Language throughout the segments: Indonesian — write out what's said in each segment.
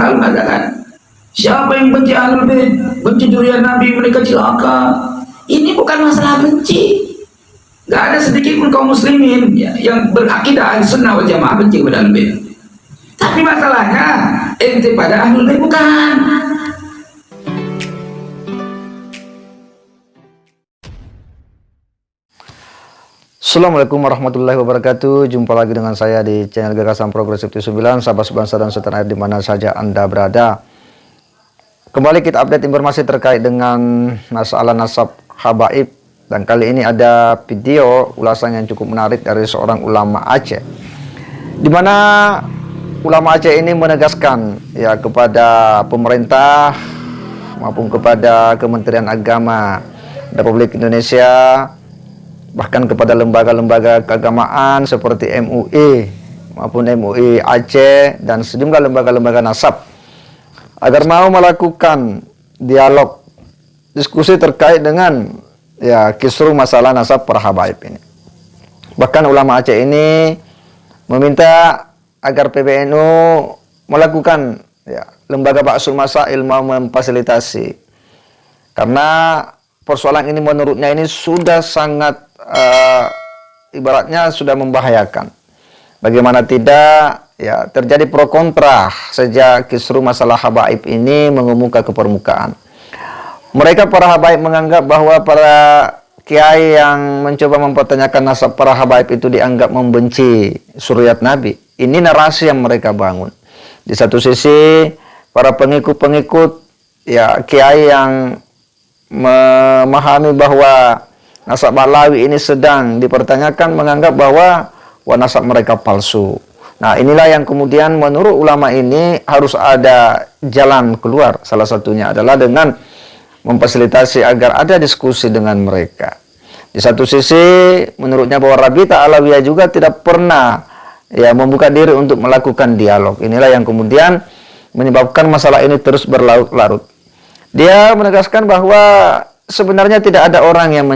selalu mengatakan, siapa yang benci Ahlul Bait, benci zuriat Nabi, mereka celaka. Ini bukan masalah benci. Gak ada sedikit pun kaum muslimin yang berakidah Ahlussunnah wal Jamaah benci kepada Ahlul Bait. Tapi masalahnya ente pada Ahlul Bait bukan. Assalamualaikum warahmatullahi wabarakatuh. Jumpa lagi dengan saya di channel Gagasan Progresif 9, sahabat sebangsa dan setanah air di mana saja Anda berada. Kembali kita update informasi terkait dengan masalah nasab habaib, dan kali ini ada video ulasan yang cukup menarik dari seorang ulama Aceh, di mana ulama Aceh ini menegaskan ya kepada pemerintah maupun kepada Kementerian Agama Republik Indonesia, bahkan kepada lembaga-lembaga keagamaan seperti MUI maupun MUI Aceh dan sejumlah lembaga-lembaga nasab, agar mau melakukan dialog diskusi terkait dengan ya kisruh masalah nasab para habaib ini. Bahkan ulama Aceh ini meminta agar PBNU melakukan ya lembaga Ba'sul Masail mau memfasilitasi, karena persoalan ini menurutnya ini sudah sangat ibaratnya sudah membahayakan. Bagaimana tidak ya terjadi pro kontra sejak kisruh masalah habaib ini mengemuka ke permukaan. Mereka para habaib menganggap bahwa para kiai yang mencoba mempertanyakan nasab para habaib itu dianggap membenci zuriat Nabi. Ini narasi yang mereka bangun. Di satu sisi para pengikut-pengikut ya kiai yang memahami bahwa nasab Alawi ini sedang dipertanyakan menganggap bahwa nasab mereka palsu. Nah, inilah yang kemudian menurut ulama ini harus ada jalan keluar. Salah satunya adalah dengan memfasilitasi agar ada diskusi dengan mereka. Di satu sisi menurutnya bahwa Rabita Alawiyah juga tidak pernah ya membuka diri untuk melakukan dialog. Inilah yang kemudian menyebabkan masalah ini terus berlarut-larut. Dia menegaskan bahwa sebenarnya tidak ada orang yang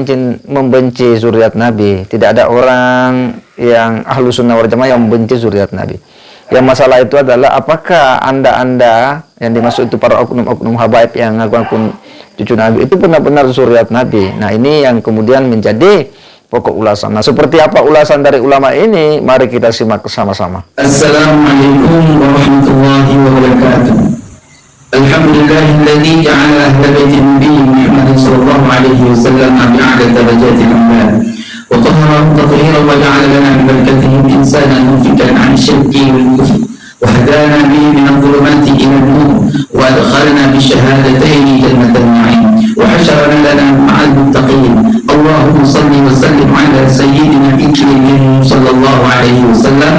membenci zuriat Nabi. Tidak ada orang yang Ahlussunnah wal Jamaah yang membenci zuriat Nabi. Yang masalah itu adalah apakah anda yang dimaksud itu para oknum-oknum habaib yang ngaku-ngaku cucu Nabi itu benar-benar zuriat Nabi. Nah, ini yang kemudian menjadi pokok ulasan. Nah, seperti apa ulasan dari ulama ini? Mari kita simak bersama-sama. Assalamualaikum warahmatullahi wabarakatuh. Alhamdulillahilladzi ja'ala ahla baiti Nabi Muhammad sallallahu alaihi wasallam bi'ala darajatil anbiya wa tahharahum tathiran wa ja'ala lana min barakatihim insanan mufikan 'an syirki wal kufr wa hadana bihi min adh-dhulumati ila an-nur wa adkhalna bi shahadatayn jannatal na'im wa hasharana lana ma'al muttaqin. Allahumma salli wa sallim ala sayyidina Muhammad sallallahu alaihi wasallam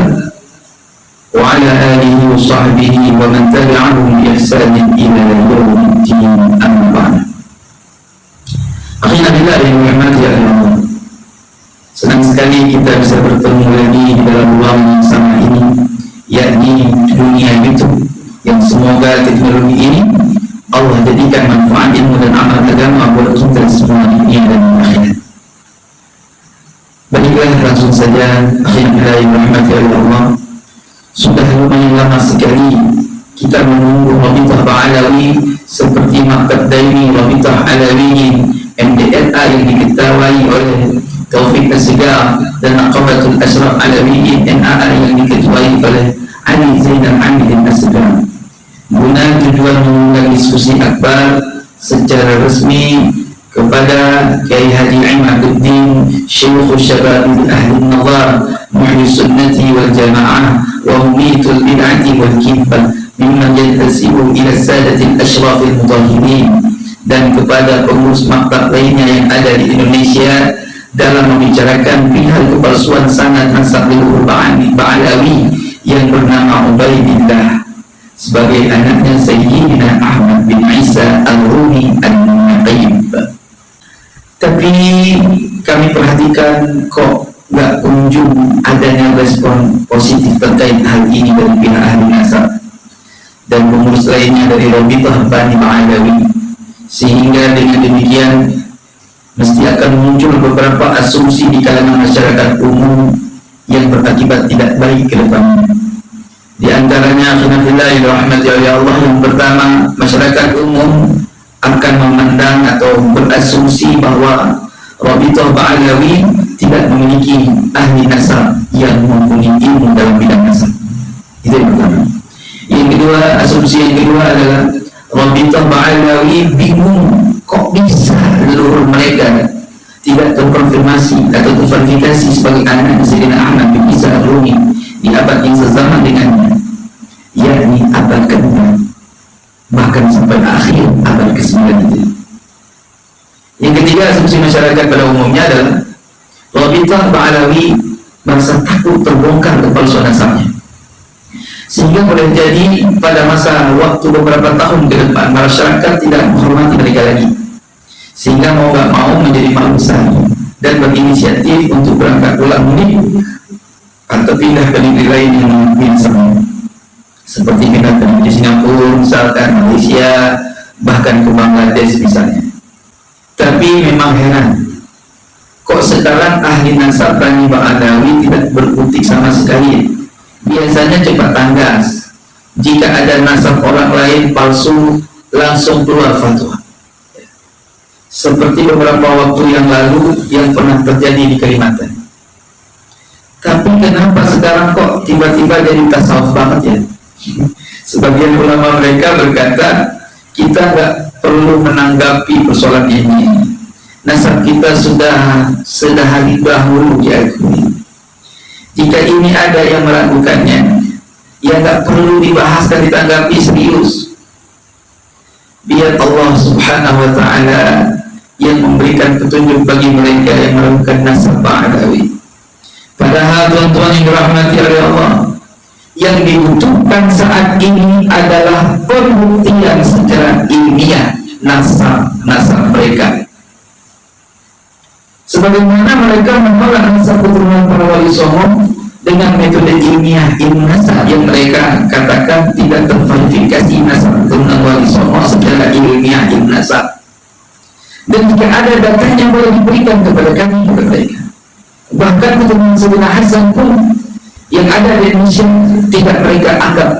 wa ala alihi wa sahbihi wa man tabi'ahum bi ihsanin ila yaumiddin, amma ba'd. Akhirnya bila dirahmati Allah, senang sekali kita bisa bertemu lagi di dalam ruang yang sama ini, yakni dunia YouTube, yang semoga teknologi ini Allah jadikan manfaat ilmu dan amal agama buat kita semua di dunia dan akhirat. Baiklah, langsung saja. Akhirnya dirahmati Allah, sudah lumayan lama sekali kita menunggu Rabitah Ba'alawi seperti Maktab Daimi Rabitah Alawiyin MDLA yang diketahui oleh Taufik Asgar dan Aqabatul Ashraf Alawiyin NAA yang diketuai oleh Ali Zainal Hamidin Asgar, guna tujuan mengundang diskusi akbar secara resmi kepada Kiai Haji Imaduddin Syekh Syabab Ahli Nazar Muhyi Sunnati wal Jamaah wa Mumitul Bid'ati wal Kibbah mimman yantasibu ila sadatil ashrafil mutahhirin, dan kepada pengurus maktab lainnya yang ada di Indonesia dalam membicarakan perihal kepalsuan sanad nasab leluhur Ba'alawi yang bernama Ubaidillah sebagai anaknya Sayyidina Ahmad bin Isa Al-Rumi Al-Naqib. Tapi kami perhatikan kok nggak kunjung adanya respon positif terkait hal ini dari pihak ahli nasab dan pengurus lainnya dari Rabitah Bani Ba'alawi, sehingga dengan demikian mesti akan muncul beberapa asumsi di kalangan masyarakat umum yang berakibat tidak baik ke depannya. Di antaranya khilafillah rahmati oleh Allah, yang pertama, masyarakat umum akan memandang atau berasumsi bahwa Rabithah Ba'alawi tidak memiliki ahli nasab yang mempunyai ilmu dalam bidang nasab. Itu yang pertama. Yang kedua, asumsi yang kedua adalah Rabithah Ba'alawi bingung kok bisa leluhur mereka tidak terkonfirmasi atau terverifikasi sebagai anak Sayyidina Ahmad bin Isa Ar-Rumi di abad yang sezaman dengannya, yakni abad ke-6, bahkan sampai akhir abad ke-9 itu. Yang ketiga, asumsi masyarakat pada umumnya adalah Rabithah Ba'alawi merasa takut terbongkar kepalsuan nasabnya, sehingga boleh jadi pada masa waktu beberapa tahun ke depan masyarakat tidak menghormati mereka lagi, sehingga mau gak mau menjadi malu besar dan berinisiatif untuk berangkat pulang mudik atau pindah ke negeri lain yang mungkin sama, seperti pindah ke negeri Singapura misalkan, Malaysia, bahkan ke Bangladesh misalnya. Tapi memang heran, kok sekarang ahli nasab Bani Ba'alawi tidak berkutik sama sekali. Biasanya cepat tanggas, jika ada nasab orang lain palsu langsung keluar fatwa, seperti beberapa waktu yang lalu yang pernah terjadi di Kalimantan. Tapi kenapa sekarang kok tiba-tiba jadi tasawuf banget ya? Sebagian ulama mereka berkata, kita nggak perlu menanggapi persoalan ini, nasab kita sudah sedahari dahulu diakui. Jika ini ada yang meragukannya, ya nggak perlu dibahas dan ditanggapi serius. Biar Allah Subhanahu wa Ta'ala yang memberikan petunjuk bagi mereka yang meragukan nasab Ba'alawi. Padahal tuan-tuan yang dirahmati oleh Allah, yang dibutuhkan saat ini adalah pembuktian secara ilmiah nasab mereka. Sebagaimana mereka menolak nasab keturunan para wali songo dengan metode ilmiah ilmu nasab yang mereka katakan tidak terverifikasi nasab keturunan wali songo secara ilmiah ilmu nasab. Dan jika ada datanya boleh diberikan kepada kami, kepada mereka. Bahkan keturunan Sayyidina Hasan pun yang ada di Indonesia tidak mereka anggap,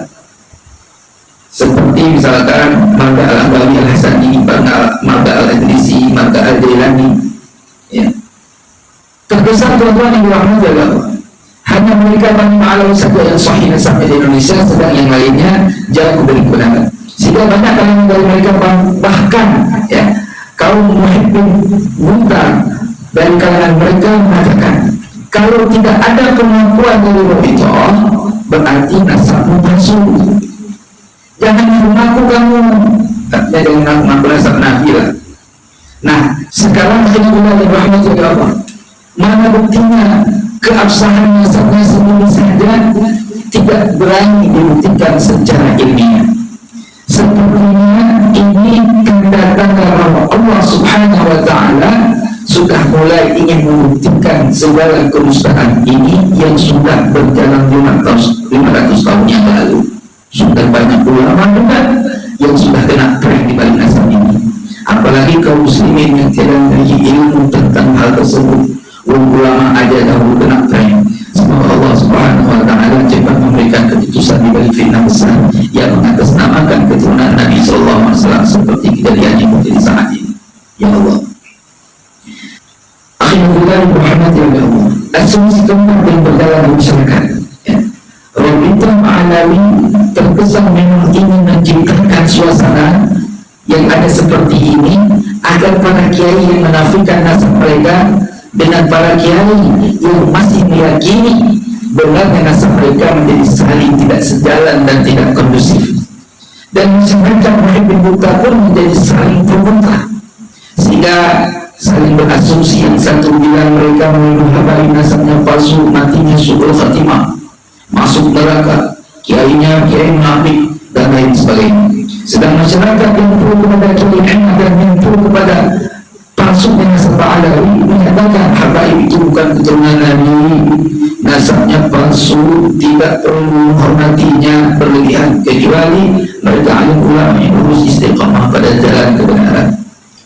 seperti misalkan Marga Al-Ambali Al-Hasani, Marga Al-Adrisi, Marga Al-Jailani, ya. Terkesan tuan-tuan yang dirahmati Allah, hanya mereka Bani Ba'alawi saja yang sahih nasabnya di Indonesia, sedang yang lainnya jauh dari kebenaran. Sehingga banyak kalangan dari mereka, bahkan ya kaum muhibbin buntar dari kalangan mereka mengatakan, kalau tidak ada pengakuan dari Rabithah, berarti nasabmu palsu. Jangan mengaku kamu, jangan mengaku nasab Nabi lah. Nah, sekarang khilafillah rahmatullah Allah, mana buktinya keabsahan nasabnya sendiri saja tidak berani dibuktikan secara ilmiah. Sepertinya ini tanda-tanda bahwa Allah Subhanahu wa Ta'ala sudah mulai ingin membuktikan segala kedustaan ini yang sudah berjalan 500 tahun yang lalu. Sudah banyak ulama juga yang sudah kena prank di balik nasab ini. Apalagi kaum muslimin yang tidak memiliki ilmu tentang hal tersebut, ulama aja dahulu kena prank. Semoga Allah Subhanahu wa Ta'ala cepat memberikan keputusan di balik fitnah besar yang mengatasnamakan keturunan Nabi Sallallahu Alaihi Wasallam seperti kejadian yang terjadi saat ini. Ya Allah. Akhirnya Muhammad ya Allah. Asumsi keempat yang berjalan di masyarakat. Rabithah Ba'alawi terkesan memang ingin menciptakan suasana yang ada seperti ini agar para kiai yang menafikan nasab mereka dengan para kiai yang masih meyakini benarnya nasab mereka menjadi saling tidak sejalan dan tidak kondusif, dan masyarakat muhibbin buta pun menjadi saling berkontra, sehingga saling berasumsi. Yang satu bilang mereka menuduh habari nasabnya palsu, matinya su'ul khatimah, masuk neraka, kiainya kiai munafik dan lain sebagainya. Sedang masyarakat yang pro kepada kiai Ahmad dan yang pro kepada palsunya nasab Ba'alawi menyatakan habaib itu bukan keturunan Nabi, nasabnya palsu, tidak perlu menghormatinya berlebihan, kecuali mereka alim ulama yang lurus istiqamah pada jalan kebenaran.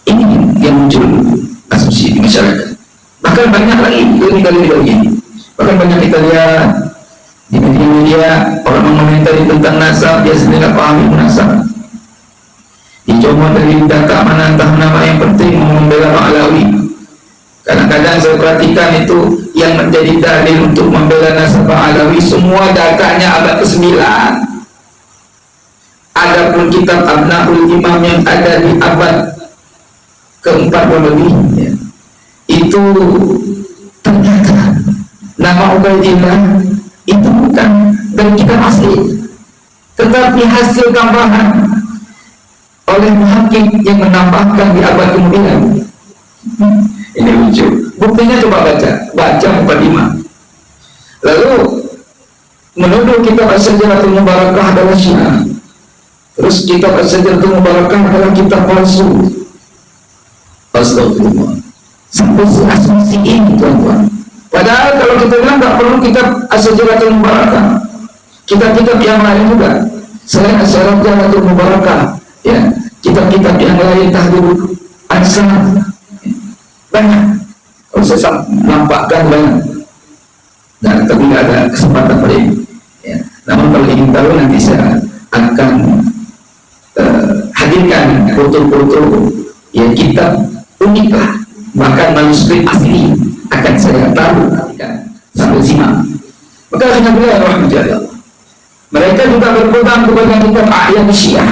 Ini yang muncul asumsi di masyarakat. Bahkan banyak lagi lebih dari ini. Bahkan banyak kita lihat di media-media Orang mengomentari tentang nasab, dia sendiri tidak paham ilmu nasab. Dicoba dari data mana entah nama, yang penting membela Pak Alawi. Kadang-kadang saya perhatikan itu yang menjadi dalil untuk membela nasab Pak Alawi, semua datanya abad ke-9. Adapun kitab Abnaul Imam yang ada di abad ke-4 lebih, ya, itu ternyata nama Ubaidillah itu bukan dari kitab asli, tetapi hasil tambahan oleh muhakkik yang menambahkan di abad ke-9. Ini lucu. Buktinya coba baca mukadimah. Lalu menuduh kitab As-Sajaratul Mubarakah adalah Syiah. Terus kitab As-Sajaratul Mubarakah adalah kitab palsu. Astagfirullah. Sampai asumsi ini, tuan-tuan. Padahal kalau kita bilang nggak perlu kitab As-Sajaratul Mubarakah, kitab-kitab yang lain juga selain As-Sajaratul Mubarakah, ya, kitab-kitab yang lain, Tahdhibul Ansar, banyak. Kalau saya nampakkan banyak, dan tapi nggak ada kesempatan pada ini, ya. Namun kalau ingin tahu, nanti saya akan hadirkan foto-foto, ya, kitab unik lah, bahkan manuskrip asli akan saya taruh, ya, sambil simak. Maka alhamdulillah, mereka juga berpegang kepada kitab A'yan Syiah,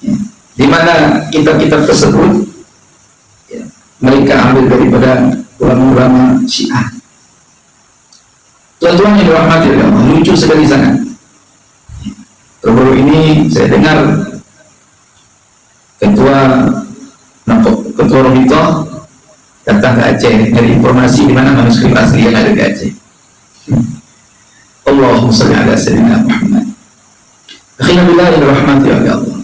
ya, di mana kitab-kitab tersebut, ya, mereka ambil daripada ulama-ulama Syiah. Tuan-tuan yang dirahmati Allah, lucu sekali sangat. Baru ini saya dengar ketua Romito datang ke Aceh dari informasi di mana manuskrip asli yang ada di Aceh. Allahumma shalli ala sayyidina Muhammad. Alhamdulillah yang dirahmati Allah.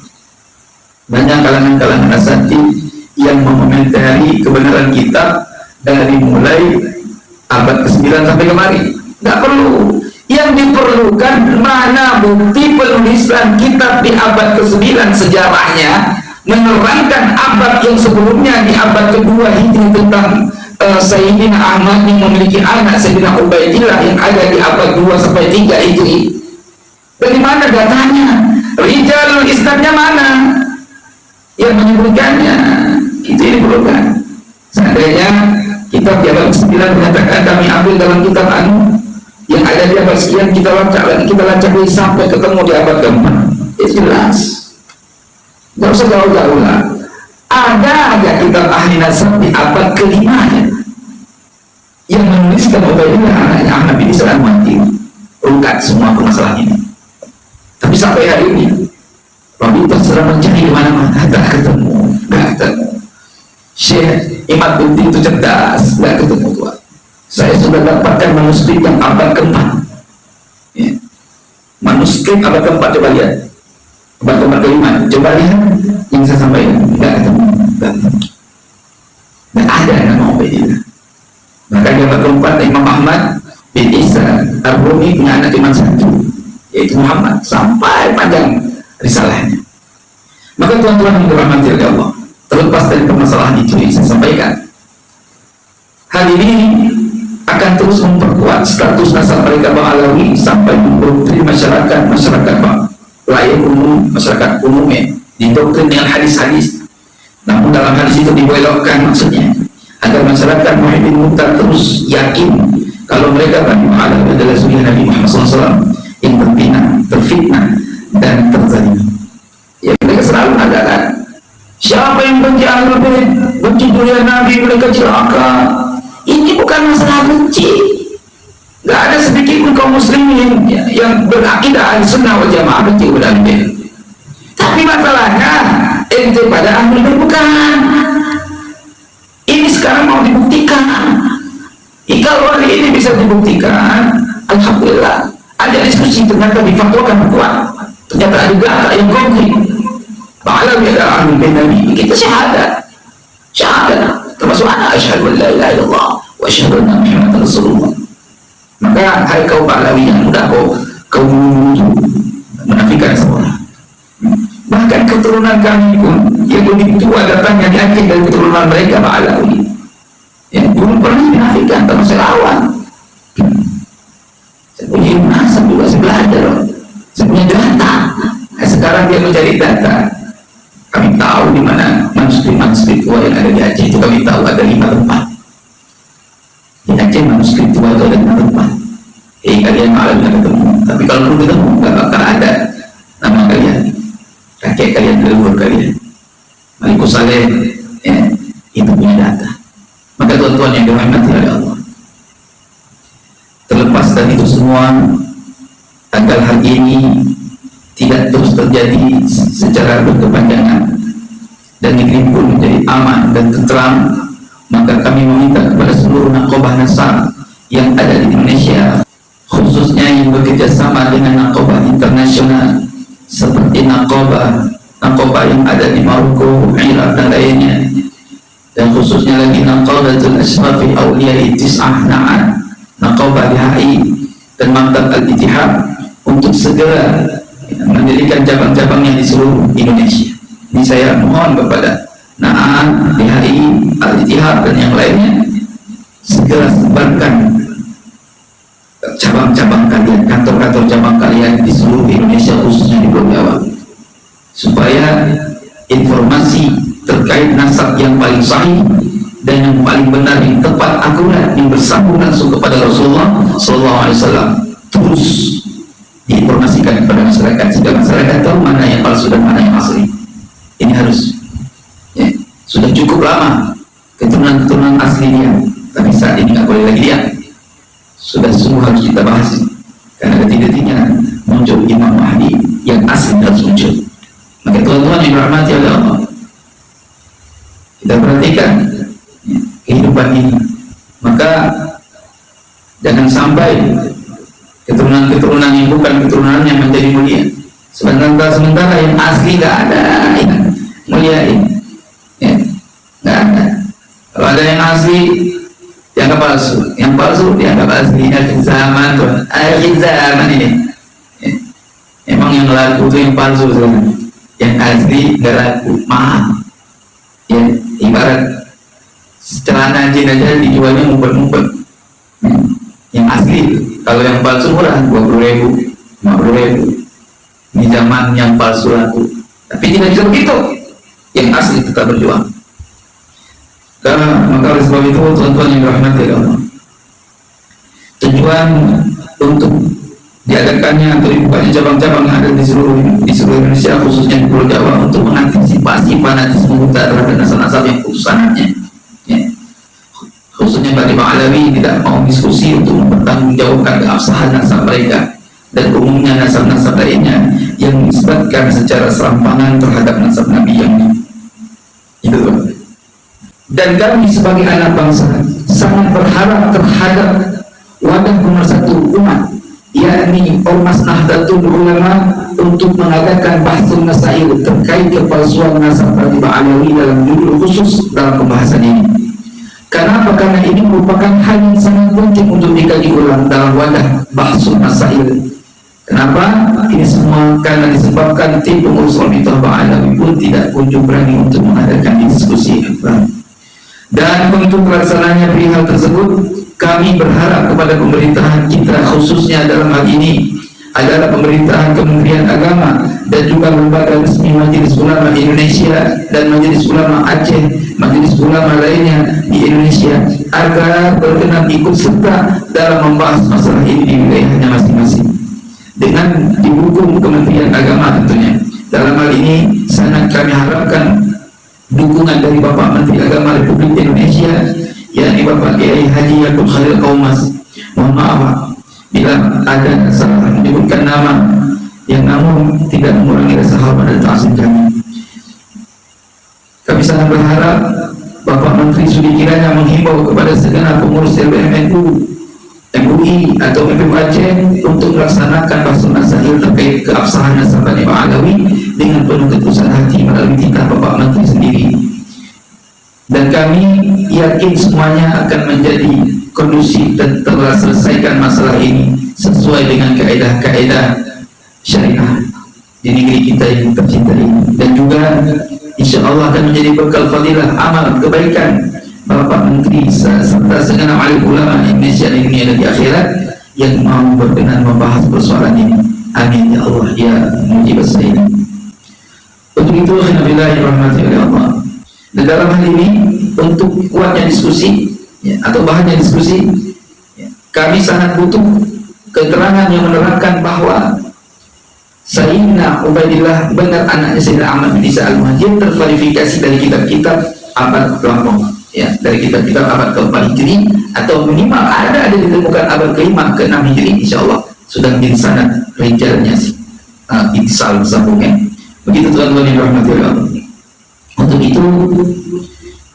Banyak kalangan-kalangan asatidz yang mengomentari kebenaran kitab dari mulai abad ke-9 sampai kemari. Nggak perlu. Yang diperlukan mana bukti penulisan kitab di abad ke-9 sejarahnya menerangkan abad yang sebelumnya, di abad kedua Hijri, tentang Sayyidina Ahmad yang memiliki anak Sayyidina Ubaidillah yang ada di abad 2 sampai 3 Hijri. Dari mana datanya? Rijalul Islamnya mana yang menyebutkannya? Itu yang diperlukan. Seandainya kitab di abad ke-9 menyatakan kami ambil dalam kitab yang ada di abad sekian, kita lacak sampai ketemu di abad ke-4, itu jelas. Tidak usah jauh-jauh lah. Ada kitab ahli nasab di abad ke-5 yang menuliskan Ubaidillah anaknya Ahmad bin Isa al-Mu'atti, ungkap semua permasalahan ini. Tapi sampai hari ini Rabbi terserah mencari di mana-mana, tak ketemu. Syekh Imaduddin itu cerdas, tidak ketemu tuan. Saya sudah dapatkan manuskrip yang abad ke-4, ya. Manuskrip abad ke-4, coba lihat. Abad ke-5, coba lihat yang saya sampaikan. Tidak ketemu. Tidak ada nama Ubaidillah. Maka di abad ke-4 Imam Ahmad bin Isa Ar-Rumi punya anak cuma satu, yaitu Muhammad, sampai panjang risalahnya. Maka tuan-tuan yang dirahmati oleh Allah, terlepas dari permasalahan itu yang saya sampaikan, hal ini akan terus memperkuat status nasab mereka Bang Alawi sampai mendoktrin masyarakat layak umum, masyarakat umumnya didoktrin dengan hadis-hadis. Namun dalam hadis itu dibelokkan, maksudnya agar masyarakat Muhyiddin Mukhtar terus yakin kalau mereka Bani Alawi adalah suri Nabi Muhammad SAW yang terfitnah dan terzalimi. Ya, mereka selalu mengatakan siapa yang benci Ahlul Bait, benci durian Nabi, mereka celaka. Ini bukan masalah benci. Gak ada sedikit pun kaum muslimin yang berakidah Ahlussunnah wal Jamaah benci kepada Ahlul Bait. Tapi masalahnya ente pada Ahlul Bait bukan. Ini sekarang mau dibuktikan. Kalau hari ini bisa dibuktikan, alhamdulillah. Ada diskusi, ternyata difatwakan kuat. Ternyata ada data yang konkret. Ba'ala biada Ahlul Bait Nabi. Kita syahadat. Termasuk anak asyhadu an la ilaha illallah wa asyhadu anna Muhammadar Rasulullah. Maka hai kau Ba'alawi yang mudah kau menafikan semua. Bahkan keturunan kami pun yang lebih tua datangnya di Aceh dari keturunan mereka Ba'alawi, yang belum pernah dinafikan, termasuk lawan. Saya punya nasab juga, saya belajar. sekarang dia mencari data. Kami tahu di mana manuskrip tua yang ada di Aceh itu, kami tahu ada 5 tempat. Di Aceh manuskrip tua itu ada 5 tempat. Kalian malah bisa ketemu. Tapi kalau belum ketemu, nggak bakal ada nama kalian, kakek kalian, leluhur kalian. Malikus Saleh, ya, itu punya data. Maka tuan-tuan yang dirahmati oleh Allah, terlepas dari itu semua, agar hal ini tidak terus terjadi secara berkepanjangan dan negeri pun menjadi aman dan tentram, maka kami meminta kepada seluruh Naqobah Nasar yang ada di Indonesia, khususnya yang bekerja sama dengan Naqobah internasional seperti Naqobah yang ada di Maroko, Iraq dan lainnya, dan khususnya lagi Naqobatul Ashrafi Awliya'i Tis'ah Na'an, Naqobah DHI dan Maktab Al-Ittihad, untuk segera mendirikan cabang-cabangnya di seluruh Indonesia. Ini saya mohon kepada Na'an, DHI, Al-Ittihad dan yang lainnya, segera sebarkan cabang-cabang kalian, kantor-kantor cabang kalian di seluruh Indonesia, khususnya di Pulau Jawa, supaya informasi terkait nasab yang paling sahih dan yang paling benar, yang tepat, akurat, yang bersambung langsung kepada Rasulullah SAW terus diinformasikan kepada masyarakat, sehingga masyarakat tahu mana yang palsu dan mana yang asli. Ini harus, ya, sudah cukup lama keturunan asli dia, tapi saat ini nggak boleh lagi dia. Sudah semua harus kita bahas, karena ketika muncul Imam Mahdi yang asli harus muncul. Maka tuan-tuan yang dirahmati oleh Allah, kita perhatikan, ya, kehidupan ini. Maka jangan sampai keturunan yang bukan keturunannya menjadi mulia, sementara yang asli nggak ada yang mulia ini, ya, nggak ada. Kalau ada yang asli dianggap palsu, yang palsu dianggap asli. Akhir zaman tuh, akhir zaman ini, ya. Emang yang laku itu yang palsu sebenarnya, yang asli nggak laku, mahal. Ya, ibarat celana jin aja dijualnya ngumpet-ngumpet. Yang asli, kalau yang palsu murah, 20.000, 50.000. Ini zaman yang palsu laku, tapi tidak bisa begitu. Yang asli tetap berjuang. Maka oleh sebab itu, tuan-tuan yang dirahmati Allah, tujuan untuk diadakannya atau dibukanya cabang-cabang yang ada di seluruh Indonesia, khususnya di Pulau Jawa, untuk mengantisipasi fanatisme buta terhadap nasab-nasab yang putusannya, ya. Khususnya bagi Pak Alawi tidak mau diskusi untuk mempertanggungjawabkan keabsahan nasab mereka dan umumnya nasab-nasab lainnya yang disebutkan secara serampangan terhadap nasab Nabi yang itu. Dan kami sebagai anak bangsa sangat berharap terhadap wadah pemersatu umat, yakni Ormas Nahdlatul Ulama, untuk mengadakan bahsun nasail terkait kepalsuan nasab bagi Pak Alawi dalam judul khusus dalam pembahasan ini. Kenapa? Karena ini merupakan hal yang sangat penting untuk dikaji ulang dalam wadah bahsun nasail. Kenapa? Ini semua karena disebabkan tim pengurus Orbital Pak Alawi pun tidak kunjung berani untuk mengadakan diskusi akbar. Dan untuk pelaksananya perihal tersebut, kami berharap kepada pemerintahan kita, khususnya dalam hal ini adalah pemerintahan Kementerian Agama dan juga lembaga resmi Majelis Ulama Indonesia dan Majelis Ulama Aceh, Majelis Ulama lainnya di Indonesia, agar berkenan ikut serta dalam membahas masalah ini di wilayahnya masing-masing dengan didukung Kementerian Agama tentunya. Dalam hal ini sangat kami harapkan dukungan dari Bapak Menteri Agama Republik Indonesia, yakni Bapak Kiai Haji Yaakob Khalil Qaumas. Mohon maaf bila ada salah menyebutkan nama, yang namun tidak mengurangi rasa hormat dan ta'zim kami. Kami sangat berharap Bapak Menteri Sudi kiranya menghimbau kepada segenap pengurus LBMNU, MUI atau MPU Aceh untuk melaksanakan bahsun nasail terkait keabsahan nasab Bani Alawi dengan penuh ketulusan hati melalui titah Bapak Menteri sendiri. Dan kami yakin semuanya akan menjadi kondusif dan telah selesaikan masalah ini sesuai dengan kaedah-kaedah syariah di negeri kita yang tercinta ini, dan juga insya Allah akan menjadi bekal fadilah amal kebaikan Bapak Menteri serta segenap alim ulama Indonesia di dunia dan di akhirat yang mau berkenan membahas persoalan ini. Amin ya Allah ya mujib as-sailin. Untuk itu alhamdulillah rahmati oleh Allah. Dan dalam hal ini untuk kuatnya diskusi atau bahannya diskusi, kami sangat butuh keterangan yang menerangkan bahwa Sayyidina Ubaidillah benar anaknya Sayyidina Ahmad bin Isa Al-Muhajir terverifikasi dari kitab-kitab abad pelampau, dari kitab-kitab abad ke-4 Hijri, atau minimal ada ditemukan abad ke-5 ke-6 Hijri, insyaallah sudah menjadi sanad rijalnya ittisal sambungnya. Begitu tuan-tuan yang dirahmati oleh Allah. Untuk itu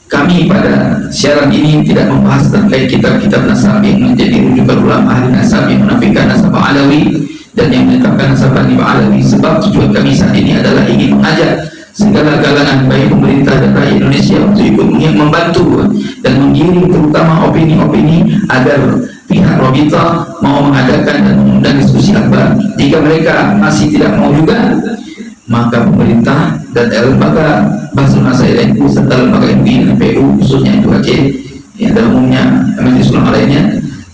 kami pada siaran ini tidak membahas terkait kitab-kitab nasab yang menjadi rujukan ulama ahli nasab yang menafikan nasab Alawi dan yang menetapkan nasab Bani Alawi, sebab tujuan kami saat ini adalah ingin mengajak segala kalangan baik pemerintah dan rakyat Indonesia untuk ikut membantu dan menggiring terutama opini-opini agar pihak Rabitah mau mengadakan dan mengundang diskusi akbar. Jika mereka masih tidak mau juga, maka pemerintah dan lembaga Bahsul Masail NU serta lembaga MUI dan PU khususnya itu Aceh, dan umumnya Majelis Ulama lainnya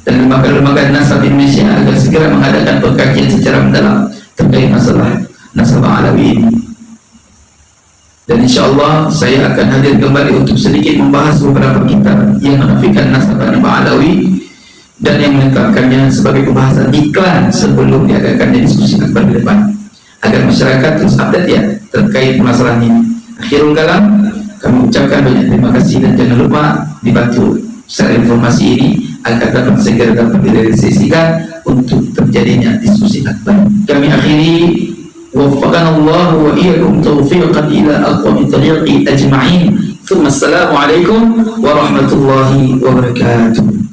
dan lembaga-lembaga nasab Indonesia agar segera mengadakan pengkajian secara mendalam terkait masalah nasab Alawi ini. Dan insya Allah saya akan hadir kembali untuk sedikit membahas beberapa kitab yang menafikan nasab Alawi dan yang menetapkannya sebagai pembahasan iklan sebelum diadakannya diskusi akbar di depan, agar masyarakat terus update ya terkait masalah ini. Akhirul kalam, kami ucapkan banyak terima kasih dan jangan lupa dibantu secara informasi ini agar dapat segera dapat direalisasikan untuk terjadinya diskusi akbar. Kami akhiri, waffaqanallahu wa iyyakum taufiqan ila aqwamit tariqi ajma'in. Assalamualaikum warahmatullahi wabarakatuh.